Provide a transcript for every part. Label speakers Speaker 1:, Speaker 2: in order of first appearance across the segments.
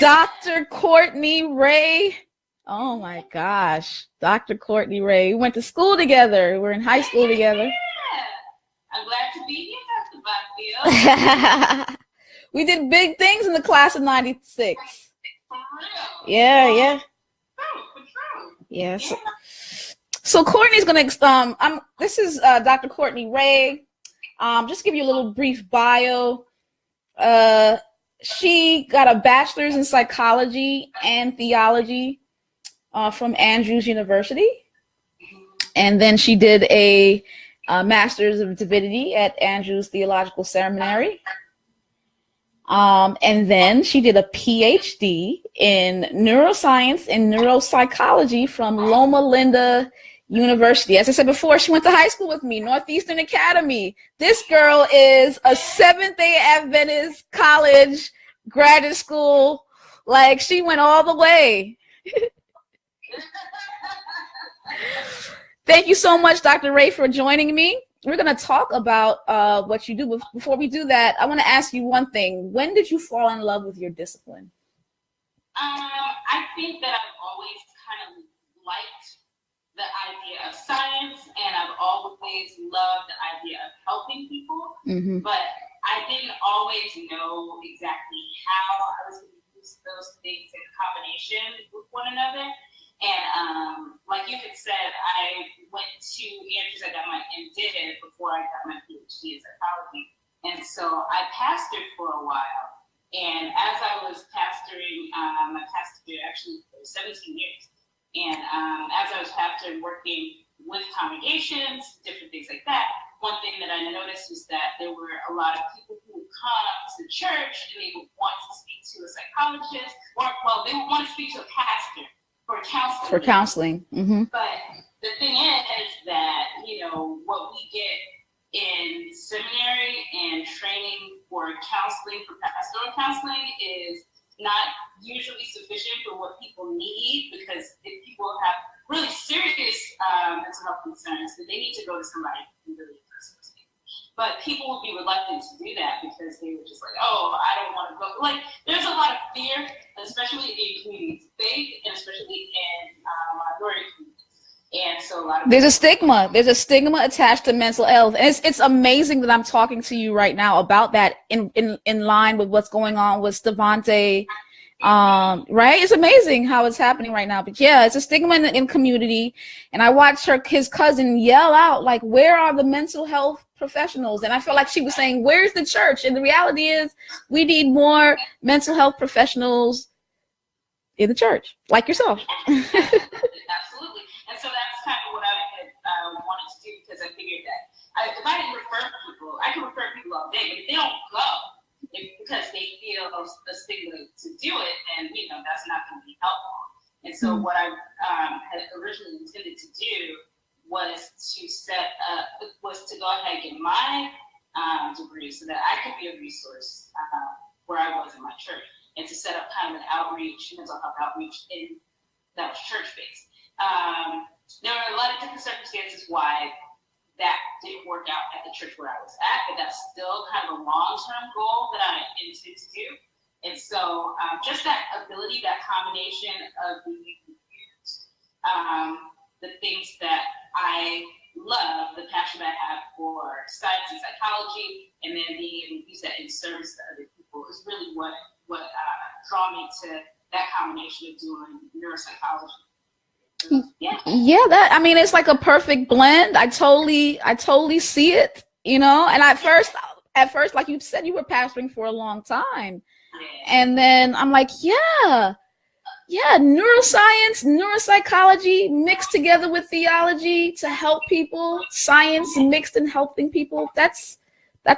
Speaker 1: Dr. Courtney Ray. Oh my gosh, Dr. Courtney Ray. We went to school together. We're in high school together.
Speaker 2: Yeah. I'm glad to be here, Dr. Buckfield.
Speaker 1: We did big things in the class of '96.
Speaker 2: For real?
Speaker 1: Yeah.
Speaker 2: True.
Speaker 1: Yeah. So Courtney's gonna this is Dr. Courtney Ray. Just give you a little brief bio. She got a bachelor's in psychology and theology from Andrews University. And then she did a master's of divinity at Andrews Theological Seminary. And then she did a PhD in neuroscience and neuropsychology from Loma Linda University. As I said before, she went to high school with me, Northeastern Academy. This girl is a Seventh-day Adventist college graduate school. Like, she went all the way. Thank you so much, Dr. Ray, for joining me. We're going to talk about what you do. But before we do that, I want to ask you one thing. When did you fall in love with your discipline?
Speaker 2: I think that I've always kind of liked the idea of science, and I've always loved the idea of helping people, but I didn't always know exactly how I was going to use those things in combination with one another. And like you had said, I went to Andrews. I got my MDiv before I got my PhD in psychology, and so I pastored for a while. And as I was pastoring, I pastored actually for 17 years. And as I was pastoring, working with congregations, different things like that, one thing that I noticed was that there were a lot of people who would come to church and they would want to speak to a psychologist, or, well, they would want to speak to a pastor for counseling.
Speaker 1: For counseling.
Speaker 2: But the thing is that, what we get in seminary and training for counseling, for pastoral counseling, is not usually sufficient for what people need, because if people have really serious mental health concerns, then they need to go to somebody who really address those things. But people would be reluctant to do that because they were just like, oh, I don't want to go. Like, there's a lot of fear, especially in communities of faith, and especially in minority communities. And so a lot of
Speaker 1: there's a stigma attached to mental health, and it's amazing that I'm talking to you right now about that in line with what's going on with Stevante, right? It's amazing how it's happening right now. But yeah, it's a stigma in community, and I watched his cousin yell out, like, where are the mental health professionals? And I feel like she was saying, where's the church? And the reality is we need more mental health professionals in the church, like yourself.
Speaker 2: Absolutely. And so that's kind of what I had wanted to do, because I figured that if I didn't refer people, I can refer people all day, but if they don't go because they feel a stigma to do it, then that's not going to be helpful. And so what I had originally intended to do was to go ahead and get my degree so that I could be a resource where I was in my church, and to set up kind of an outreach, mental health outreach that was church-based. There were a lot of different circumstances why that didn't work out at the church where I was at, but that's still kind of a long-term goal that I intend to do. And so just that ability, that combination of the things that I love, the passion I have for science and psychology, and then being able to use that in service to other people is really what draw me to that combination of doing neuropsychology. Yeah,
Speaker 1: it's like a perfect blend. I totally see it, and at first, like you said, you were pastoring for a long time. And then I'm like, yeah, neuroscience, neuropsychology mixed together with theology to help people, science mixed in helping people. That's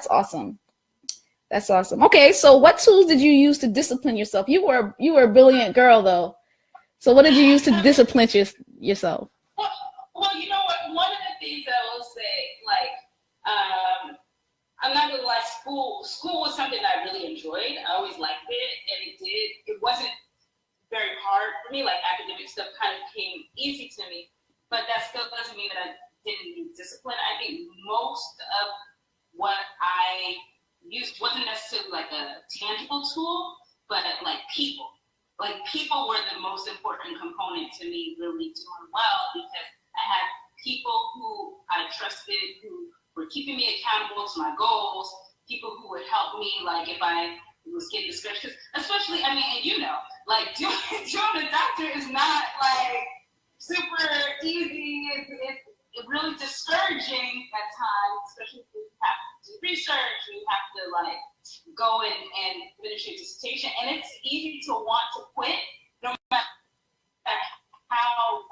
Speaker 1: awesome. That's awesome. Okay, so what tools did you use to discipline yourself? You were a brilliant girl, though. So what did you use to discipline yourself?
Speaker 2: Well, you know what? One of the things that I will say, like, I'm not gonna lie, school was something that I really enjoyed. I always liked it, and it wasn't very hard for me. Like, academic stuff kind of came easy to me, but that still doesn't mean that I didn't need discipline. I think most of what I used wasn't necessarily like a tangible tool, but like people. Like, people were the most important component to me really doing well, because I had people who I trusted, who were keeping me accountable to my goals, people who would help me, like, if I was getting discouraged, especially, I mean, and you know, like, doing a doctor is not, like, super easy. It's really discouraging at times, especially if you have to do research, and you have to, like, go and finish your dissertation, and it's easy to want to quit, no matter how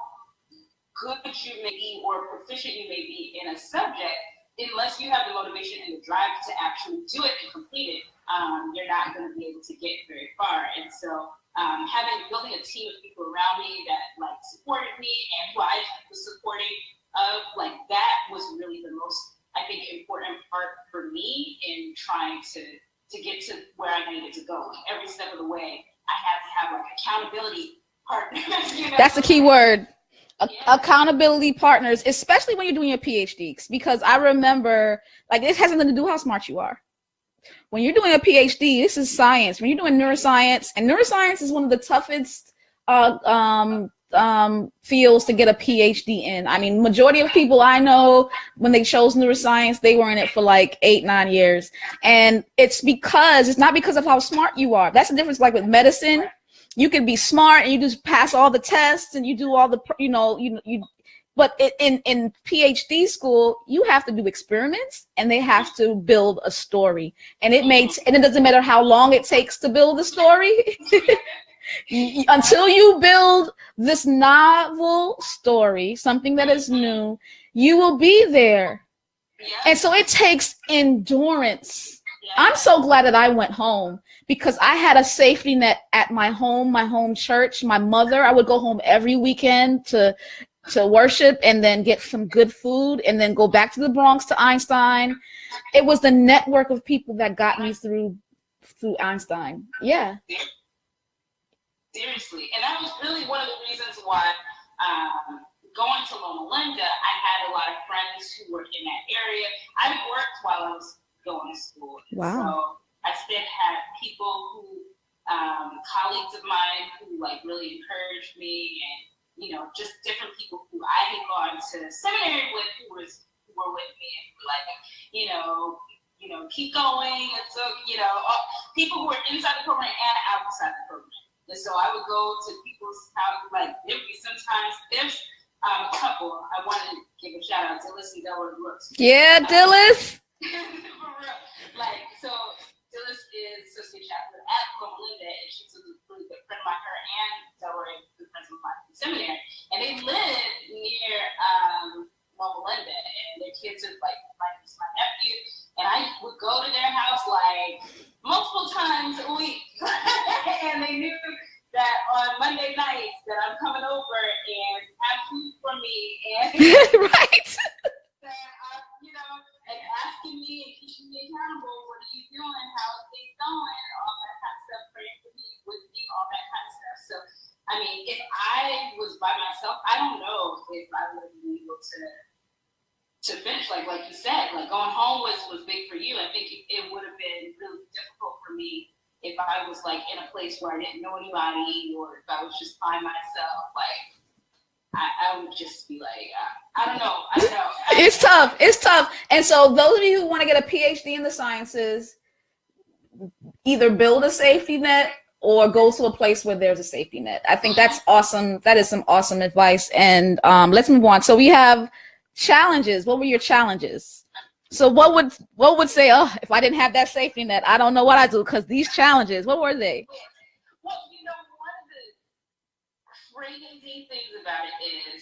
Speaker 2: good you may be or proficient you may be in a subject. Unless you have the motivation and the drive to actually do it and complete it, you're not going to be able to get very far. And so building a team of people around me that, like, supported me and who I was supporting of, like, that was really the most, I think, important part for me in trying to get to where I needed to go. Like, every step of the way, I had to have, like, accountability partners. You know?
Speaker 1: That's the key word. Accountability partners, especially when you're doing your PhDs, because I remember, like, this has nothing to do with how smart you are. When you're doing a PhD, this is science. When you're doing neuroscience, and neuroscience is one of the toughest fields to get a PhD in. I mean, majority of people I know, when they chose neuroscience, they were in it for like 8-9 years. And it's not because of how smart you are. That's the difference. Like with medicine, you can be smart and you just pass all the tests and you do all the, but in PhD school, you have to do experiments and they have to build a story. And it doesn't matter how long it takes to build the story. Until you build this novel story, something that is new, you will be there. And so it takes endurance. I'm so glad that I went home, because I had a safety net at my home church. My mother, I would go home every weekend to worship and then get some good food and then go back to the Bronx to Einstein. It was the network of people that got me through Einstein. Yeah.
Speaker 2: Seriously. And that was really one of the reasons why going to Loma Linda, I had a lot of friends who were in that area. I worked while I was going to school.
Speaker 1: Wow.
Speaker 2: So I still had people who, colleagues of mine who, like, really encouraged me, and, just different people who I had gone to seminary with who were with me and were like, keep going. And so, people who were inside the program and outside the program. And so I would go to people's houses, like, sometimes there's a couple. I want to give a shout out to Dillis and Delaware Brooks.
Speaker 1: Yeah, Dillis.
Speaker 2: Like, so Dillis is associate chaplain at Loma Linda, and she's a really good friend of mine. Her and Delaware are good friends of mine from seminary, and they live near Loma Linda, and their kids are like my nephew, and I would go to their house like multiple times a week, and they knew that on Monday nights that I'm coming over and have food for me, and
Speaker 1: right.
Speaker 2: and asking me and keeping me accountable. What are you doing? How are things going? All that kind of stuff. Praying for me, with me, all that kind of stuff. So, I mean, if I was by myself, I don't know if I would have been able to finish. Like you said, like, going home was big for you. I think it would have been really difficult for me if I was, like, in a place where I didn't know anybody, or if I was just by myself. Like, I would just be like, I don't know.
Speaker 1: It's tough. And so those of you who want to get a PhD in the sciences, either build a safety net or go to a place where there's a safety net. I think that's awesome. That is some awesome advice. And let's move on. So we have challenges. What were your challenges? So what would say, if I didn't have that safety net, I don't know what I do, because these challenges, what were they?
Speaker 2: Well, one of the crazy things about it is,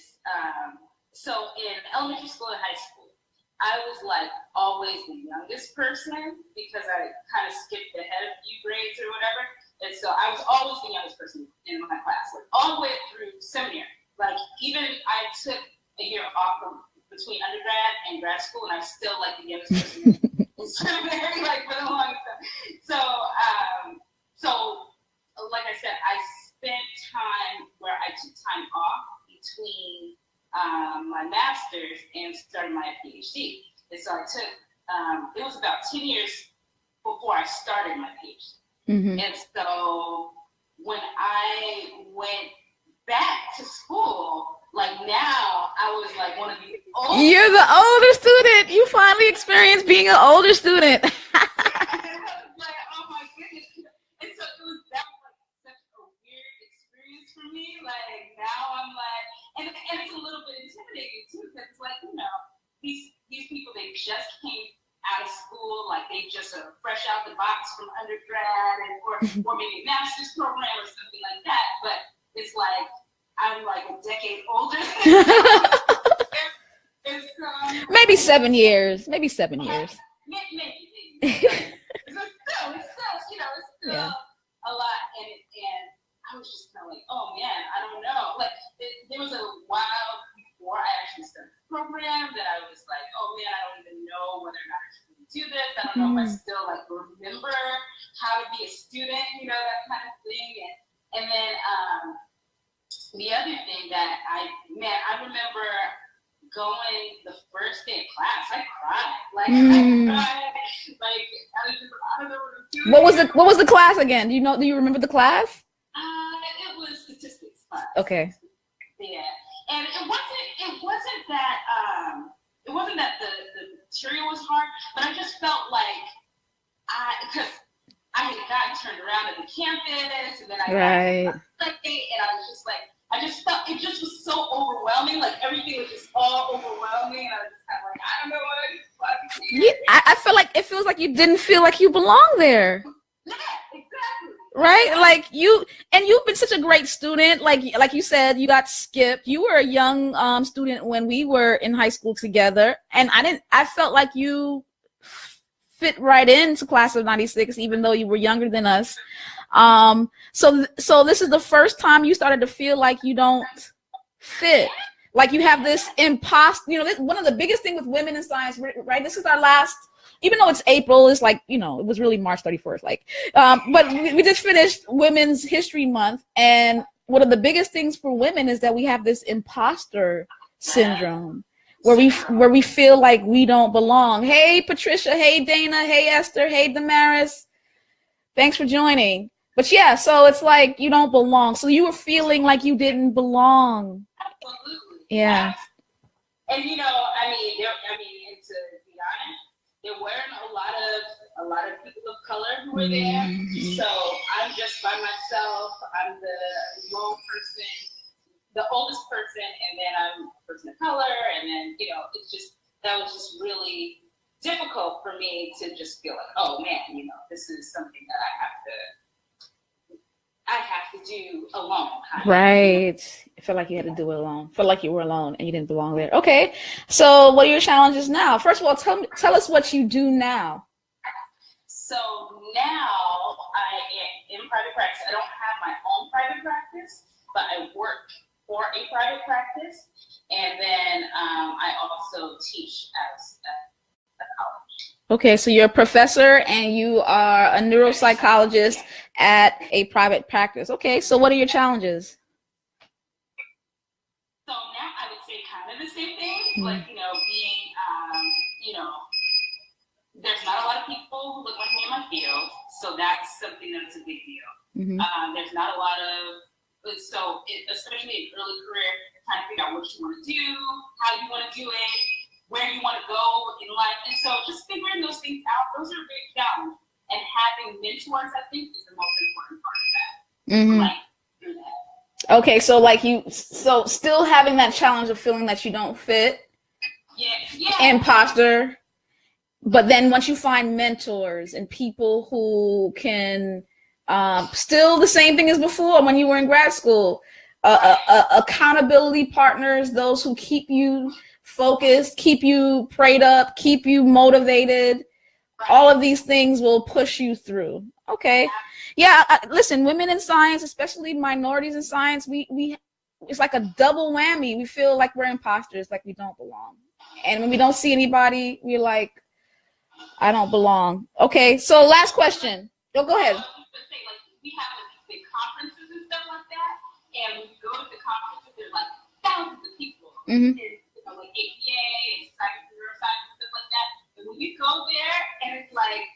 Speaker 2: so in elementary school and high school, I was, like, always the youngest person, because I kind of skipped ahead a few grades or whatever. And so I was always the youngest person in my class, like, all the way through seminary. Like, even I took a year off between undergrad and grad school, and I was still, like, the youngest person in seminary, like, for the longest time. So, like I said, I spent time where I took time off between my master's and starting my PhD. And so I took, it was about 10 years before I started my PhD. Mm-hmm. And so older.
Speaker 1: You're the older student. You finally experienced being an older student.
Speaker 2: Like, oh my goodness. And so that was like such a weird experience for me. Like now I'm like, and it's a little bit intimidating too, because it's like, these people, they just came out of school, like they just are fresh out the box from undergrad or maybe a master's program or something like that. But it's like I'm like a decade older.
Speaker 1: Maybe 7 years. Maybe 7 years.
Speaker 2: Maybe. It's still
Speaker 1: yeah.
Speaker 2: a lot, and I was just kind of like, oh man, I don't know. Like there was a while before I actually started the program that I was like, oh man, I don't even know whether or not I should do this. I don't know if I still like remember how to be a student, that kind of thing. And then the other thing that I remember going the first day of class, I cried. Like I cried. Like I don't know what I'm doing.
Speaker 1: What was the class again? Do you remember the class?
Speaker 2: It was statistics class.
Speaker 1: Okay.
Speaker 2: Yeah. And it wasn't that the material was hard, but I just felt like because I had gotten turned around at the campus, and then I got second, and I was just like, I just felt it just was so overwhelming. Like everything was just all overwhelming, and I was just kind of like, I don't know what I'm doing.
Speaker 1: Yeah, I feel like it feels like you didn't feel like you belong there.
Speaker 2: Yeah, exactly.
Speaker 1: Right? Like you've been such a great student. Like you said, you got skipped. You were a young student when we were in high school together. And I felt like you fit right into class of 96, even though you were younger than us. So this is the first time you started to feel like you don't fit. Like you have this this, one of the biggest things with women in science, right? This is our last, even though it's April, it's like, it was really March 31st. Like, but we just finished Women's History Month. And one of the biggest things for women is that we have this imposter syndrome where we feel like we don't belong. Hey, Patricia. Hey, Dana. Hey, Esther. Hey, Damaris. Thanks for joining. But yeah, so it's like you don't belong. So you were feeling like you didn't belong.
Speaker 2: Absolutely.
Speaker 1: Yeah.
Speaker 2: And to be honest, there weren't a lot of people of color who were there. So I'm just by myself. I'm the lone person, the oldest person, and then I'm a person of color. And then, that was just really difficult for me to just feel like, oh man, this is something that I have to do alone.
Speaker 1: Right. I feel like you had to do it alone. Feel like you were alone and you didn't belong there. Okay. So what are your challenges now? First of all, tell us what you do now.
Speaker 2: So now I am in private practice. I don't have my own private practice, but I work for a private practice. And then I also teach at college.
Speaker 1: Okay, so you're a professor and you are a neuropsychologist at a private practice. Okay, so what are your challenges?
Speaker 2: So now I would say kind of the same things, like, being, there's not a lot of people who look like me in my field, so that's something that's a big deal. There's not a lot of, especially in early career, trying to figure out what you want to do, how you want to do it, where you want to go in life. And so just figuring those things out, those are a big challenge. And having mentors, I think, is the most important part of that. Okay, so still having that challenge of feeling that you don't fit. Yeah. Imposter. But then once you find mentors and people who can still the same thing as before when you were in grad school, accountability partners, those who keep you focused, keep you prayed up, keep you motivated. All of these things will push you through. Okay. Yeah. Listen, women in science, especially minorities in science, we it's like a double whammy. We feel like we're imposters, like we don't belong. And when we don't see anybody, we're like, I don't belong. Okay. So last question. Go ahead. We have big conferences and stuff like that. And when you go to the conferences, there's like thousands of people. Like APA and psych neuroscience and stuff like that. And when you go there and it's like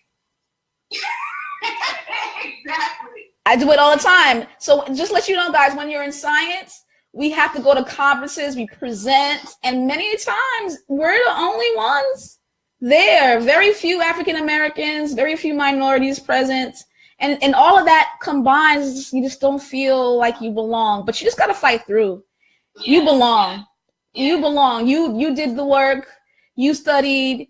Speaker 2: exactly.
Speaker 1: I do it all the time. So just let you know, guys, when you're in science, We have to go to conferences, we present, and many times we're the only ones there. Very few African Americans, very few minorities present. And all of that combines, you just don't feel like you belong. But you just got to fight through. You belong. You belong. You did the work. You studied.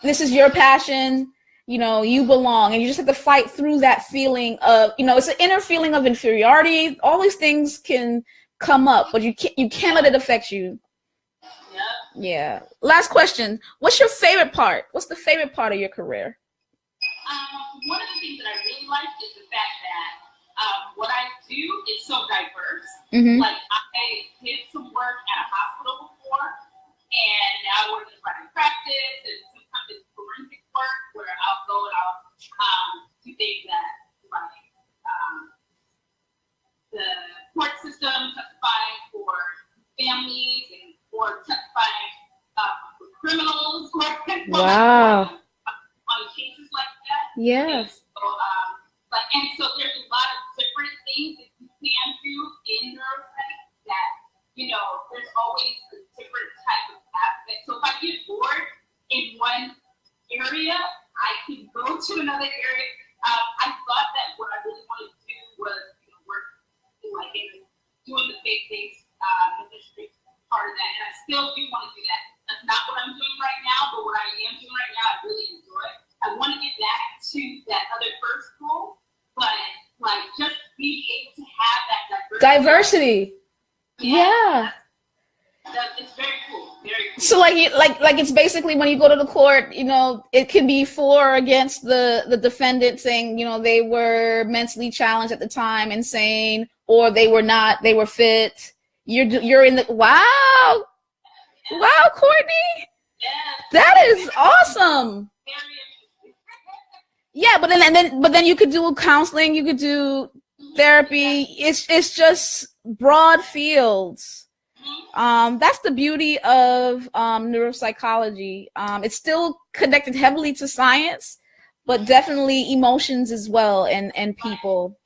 Speaker 1: This is your passion. You know, you belong. And you just have to fight through that feeling of, you know, it's an inner feeling of inferiority. All these things can come up, but you can't let it affect you. Yeah. Last question. What's your favorite part? What's the favorite part of your career?
Speaker 2: One of the things that I really like is the fact that what I do is so diverse. Like, I did some work at a hospital before, and now I work in private practice, and sometimes it's forensic work where I'll go and I'll do things that, like, the court system, testifying for families, and or testifying for criminals, or
Speaker 1: wow.
Speaker 2: on cases like that.
Speaker 1: Yeah.
Speaker 2: And so there's a lot of different things that you can do in neuropsych that, you know, there's always a different type of aspect. So if I get bored in one area, I can go to another area. I thought that what I really wanted to do was, you know, work like in doing the big-based industry part of that. And I still do want to do that. That's not what I'm doing right now, but what I am doing right now, I really enjoy. I want to get back to that other first goal, but like just being able to have that diversity.
Speaker 1: Yeah.
Speaker 2: It's very cool. Very cool.
Speaker 1: So like it's basically when you go to the court, you know, it can be for or against the defendant saying, you know, they were mentally challenged at the time, insane, or they were not, they were fit. You're in the wow, Courtney. That is awesome. Yeah, but then you could do counseling, you could do therapy. It's just broad fields. That's the beauty of neuropsychology. It's still connected heavily to science, but definitely emotions as well, and people.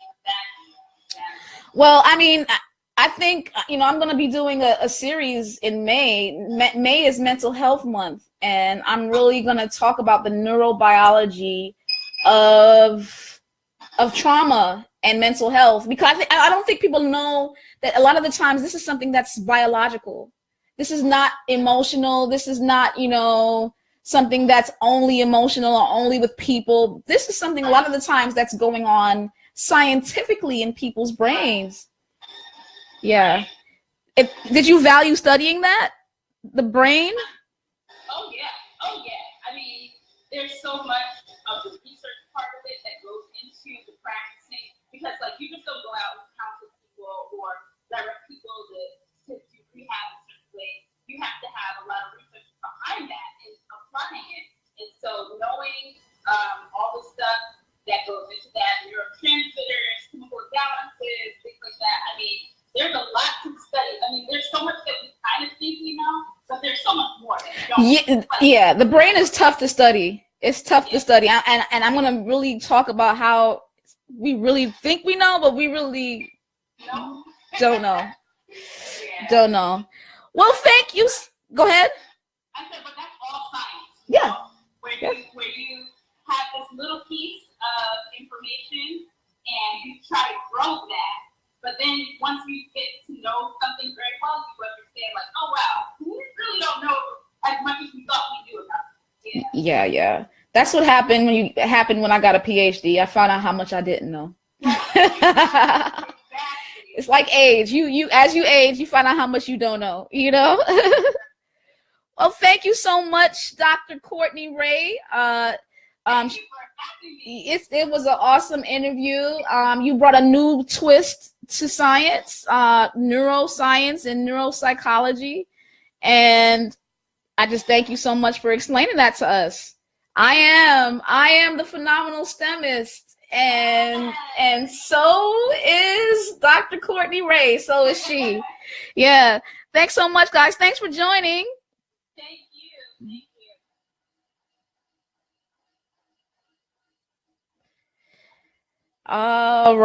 Speaker 1: Well, I mean, I think, you know, I'm going to be doing a series in May. May is Mental Health Month, and I'm really going to talk about the neurobiology of trauma and mental health, because I don't think people know that a lot of the times this is something that's biological. This is not emotional. This is not, you know, something that's only emotional or only with people. This is something a lot of the times that's going on scientifically in people's brains. Yeah. Did you value studying that? The brain?
Speaker 2: Oh yeah. I mean, there's so much of the research part of it that goes into the practicing, because like you just don't go out and counsel people or direct people to do rehab in certain ways. You have to have a lot of research behind that and applying it. And so knowing all the stuff that goes into that, neurotransmitters, chemical imbalances, things like that. I mean, there's a lot to study. I mean, there's so much that we kind of think we know, but there's so much more that we don't.
Speaker 1: Yeah, the brain is tough to study. It's tough to study. And I'm going to really talk about how we really think we know, but we really don't know. Don't know. Well, thank you. Go ahead.
Speaker 2: I said, but that's all science.
Speaker 1: Yeah.
Speaker 2: You know, where you have this little piece of information and you try to grow that. But then once you get to know something very well, you understand like, oh wow, we really don't know as much as we thought we knew about it.
Speaker 1: Yeah. That's what happened when I got a PhD. I found out how much I didn't know.
Speaker 2: Exactly.
Speaker 1: It's like age. You as you age, you find out how much you don't know, you know? Well, thank you so much, Dr. Courtney Ray.
Speaker 2: Thank you for having me.
Speaker 1: It was an awesome interview. You brought a new twist to science, neuroscience and neuropsychology. And I just thank you so much for explaining that to us. I am the phenomenal STEMist, and so is Dr. Courtney Ray. So is she. Yeah. Thanks so much, guys. Thanks for joining.
Speaker 2: Thank you.
Speaker 1: All right.